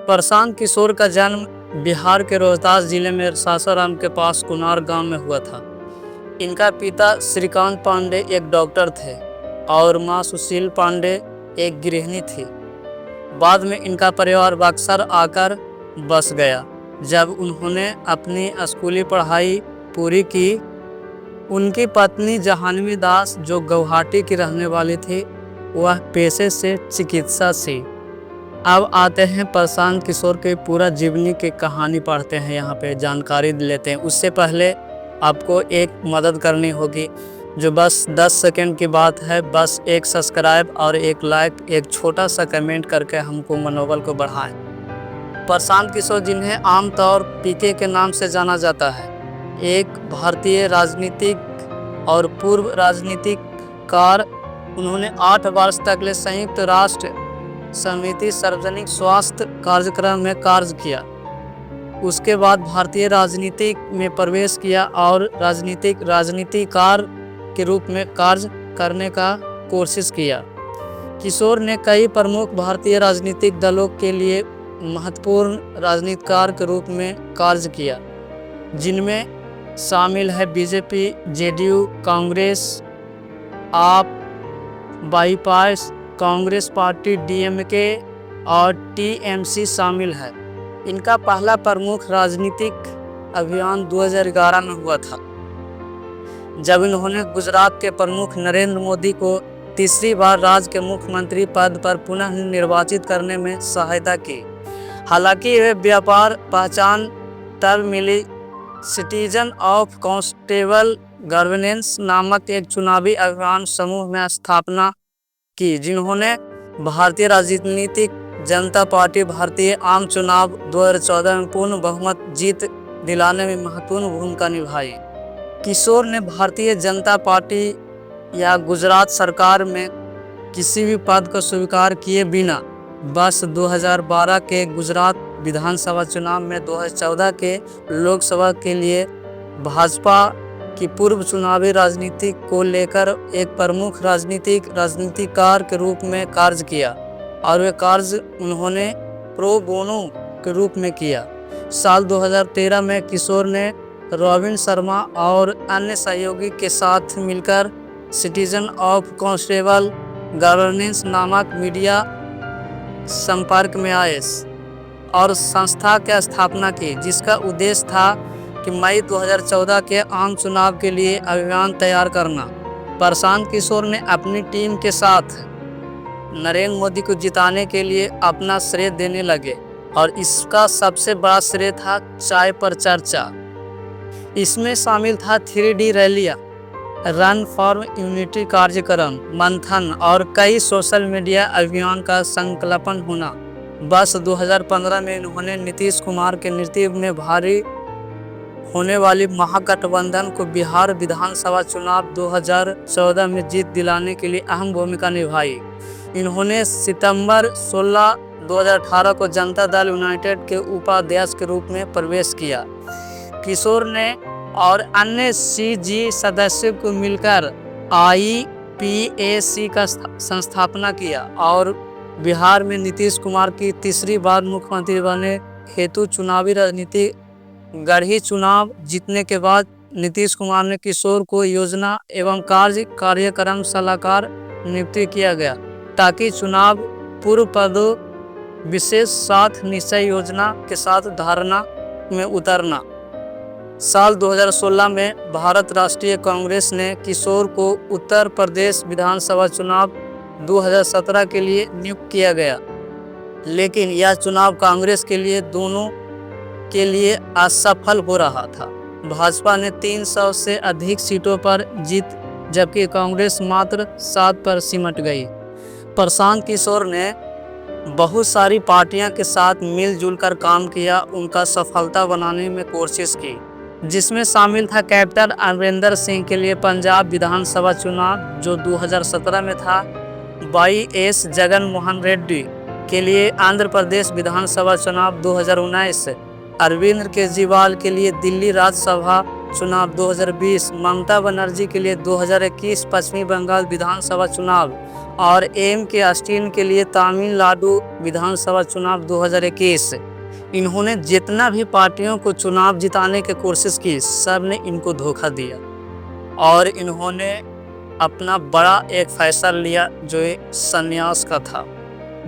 प्रशांत किशोर का जन्म बिहार के रोहतास जिले में सासाराम के पास कुनार गांव में हुआ था। इनका पिता श्रीकांत पांडे एक डॉक्टर थे और मां सुशील पांडे एक गृहिणी थी। बाद में इनका परिवार बक्सर आकर बस गया। जब उन्होंने अपनी स्कूली पढ़ाई पूरी की, उनकी पत्नी जहानवी दास जो गुवाहाटी की रहने वाली थी, वह पेशे से चिकित्सा थी। अब आते हैं प्रशांत किशोर के पूरा जीवनी की कहानी पढ़ते हैं, यहाँ पे जानकारी लेते हैं। उससे पहले आपको एक मदद करनी होगी, जो बस 10 सेकंड की बात है। बस एक सब्सक्राइब और एक लाइक, एक छोटा सा कमेंट करके हमको मनोबल को बढ़ाएं। प्रशांत किशोर, जिन्हें आमतौर पीके के नाम से जाना जाता है, एक भारतीय राजनीतिक और पूर्व राजनीतिकार। उन्होंने 8 वर्ष तक ले संयुक्त राष्ट्र समिति सार्वजनिक स्वास्थ्य कार्यक्रम में कार्य किया। उसके बाद भारतीय राजनीति में प्रवेश किया और राजनीतिकार के रूप में कार्य करने का कोशिश किया। किशोर ने कई प्रमुख भारतीय राजनीतिक दलों के लिए महत्वपूर्ण राजनीतिकार के रूप में कार्य किया, जिनमें शामिल है बीजेपी, जेडीयू, कांग्रेस, आप, बाईपास, कांग्रेस पार्टी, डीएमके और टीएमसी शामिल है। इनका पहला प्रमुख राजनीतिक अभियान 2011 में हुआ था, जब इन्होंने गुजरात के प्रमुख नरेंद्र मोदी को तीसरी बार राज्य के मुख्यमंत्री पद पर पुनः निर्वाचित करने में सहायता की। हालांकि वे व्यापार पहचान तब मिली सिटीजन ऑफ कांस्टेबल गवर्नेंस नामक एक चुनावी अभियान समूह में स्थापना की, जिन्होंने भारतीय राजनीतिक जनता पार्टी भारतीय आम चुनाव 2014 में पूर्ण बहुमत जीत दिलाने में महत्वपूर्ण भूमिका निभाई। किशोर ने भारतीय जनता पार्टी या गुजरात सरकार में किसी भी पद को स्वीकार किए बिना बस 2012 के गुजरात विधानसभा चुनाव में 2014 के लोकसभा के लिए भाजपा की पूर्व चुनावी राजनीति को लेकर एक प्रमुख राजनीतिकार के रूप में कार्य किया, और वे कार्य उन्होंने प्रो बोनो के रूप में किया। साल 2013 में किशोर ने रॉबिन शर्मा और अन्य सहयोगी के साथ मिलकर सिटीजन ऑफ कांस्टेबल गवर्नेंस नामक मीडिया संपर्क में आए और संस्था की स्थापना की, जिसका उद्देश्य था कि मई 2014 के आम चुनाव के लिए अभियान तैयार करना। प्रशांत किशोर ने अपनी टीम के साथ नरेंद्र मोदी को जिताने के लिए अपना श्रेय देने लगे, और इसका सबसे बड़ा श्रेय था चाय पर चर्चा। इसमें शामिल था 3D रैलियां, रन फॉर यूनिटी कार्यक्रम, मंथन और कई सोशल मीडिया अभियान का संकल्पन होना। बस 2015 में इन्होंने नीतीश कुमार के नेतृत्व में भारी होने वाली महागठबंधन को बिहार विधानसभा चुनाव 2014 में जीत दिलाने के लिए अहम भूमिका निभाई। इन्होंने सितंबर 16, 2018 को जनता दल यूनाइटेड के उपाध्यक्ष के रूप में प्रवेश किया। किशोर ने और अन्य सीजी सदस्यों को मिलकर IPAC का संस्थापना किया और बिहार में नीतीश कुमार की तीसरी बार मुख्यमंत्री बनने हेतु चुनावी रणनीति गढ़ी। चुनाव जीतने के बाद नीतीश कुमार ने किशोर को योजना एवं कार्यक्रम सलाहकार नियुक्त किया गया, ताकि चुनाव पूर्व पदों विशेष साथ निश्चय योजना के साथ धारणा में उतरना। साल 2016 में भारत राष्ट्रीय कांग्रेस ने किशोर को उत्तर प्रदेश विधानसभा चुनाव 2017 के लिए नियुक्त किया गया, लेकिन यह चुनाव कांग्रेस के लिए दोनों के लिए असफल हो रहा था। भाजपा ने 300 से अधिक सीटों पर जीत, जबकि कांग्रेस मात्र 7 पर सिमट गई। प्रशांत किशोर ने बहुत सारी पार्टियों के साथ मिलजुल कर काम किया, उनका सफलता बनाने में कोशिश की, जिसमें शामिल था कैप्टन अमरिंदर सिंह के लिए पंजाब विधानसभा चुनाव जो 2017 में था, YS जगन मोहन रेड्डी के लिए आंध्र प्रदेश विधानसभा चुनाव 2019, अरविंद केजरीवाल के लिए दिल्ली राज्यसभा चुनाव 2020, ममता बनर्जी के लिए 2021 पश्चिमी बंगाल विधानसभा चुनाव और के स्टालिन के लिए तमिलनाडु विधानसभा चुनाव 2021। इन्होंने जितना भी पार्टियों को चुनाव जिताने की कोशिश की, सब ने इनको धोखा दिया और इन्होंने अपना बड़ा एक फैसला लिया जो संन्यास का था।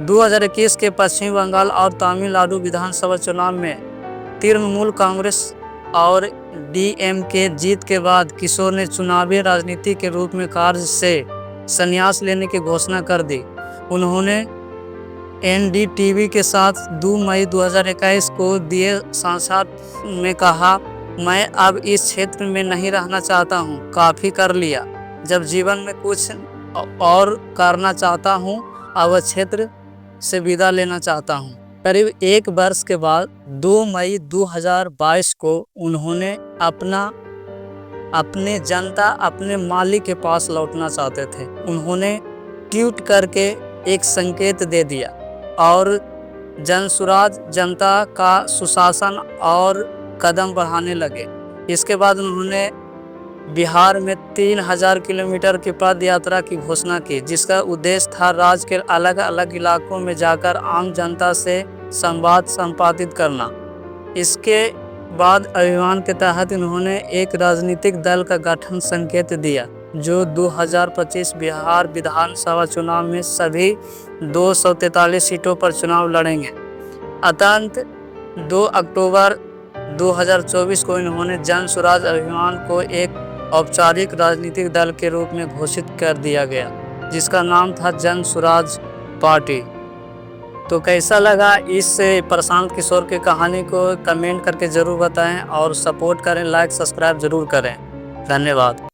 2021 के पश्चिम बंगाल और तमिलनाडु विधानसभा चुनाव में तृणमूल कांग्रेस और DMK जीत के बाद किशोर ने चुनावी राजनीति के रूप में कार्य से संन्यास लेने की घोषणा कर दी। उन्होंने NDTV के साथ 2 मई 2021 को दिए साक्षात्कार में कहा, मैं अब इस क्षेत्र में नहीं रहना चाहता हूँ, काफ़ी कर लिया। जब जीवन में कुछ और करना चाहता हूँ, अब क्षेत्र से विदा लेना चाहता हूँ। करीब 1 वर्ष के बाद 2 मई 2022 को उन्होंने अपने मालिक के पास लौटना चाहते थे। उन्होंने ट्वीट करके एक संकेत दे दिया और जनसुराज जनता का सुशासन और कदम बढ़ाने लगे। इसके बाद उन्होंने बिहार में 3000 किलोमीटर की पद यात्रा की घोषणा की, जिसका उद्देश्य था राज्य के अलग अलग इलाकों में जाकर आम जनता से संवाद संपादित करना। इसके बाद अभियान के तहत उन्होंने एक राजनीतिक दल का गठन संकेत दिया जो 2025 बिहार विधानसभा चुनाव में सभी 243 सीटों पर चुनाव लड़ेंगे। अतंत 2 अक्टूबर 2024 को इन्होंने जन स्वराज अभियान को एक औपचारिक राजनीतिक दल के रूप में घोषित कर दिया गया, जिसका नाम था जन स्वराज पार्टी। तो कैसा लगा इस प्रशांत किशोर की कहानी को कमेंट करके ज़रूर बताएं और सपोर्ट करें, लाइक सब्सक्राइब ज़रूर करें। धन्यवाद।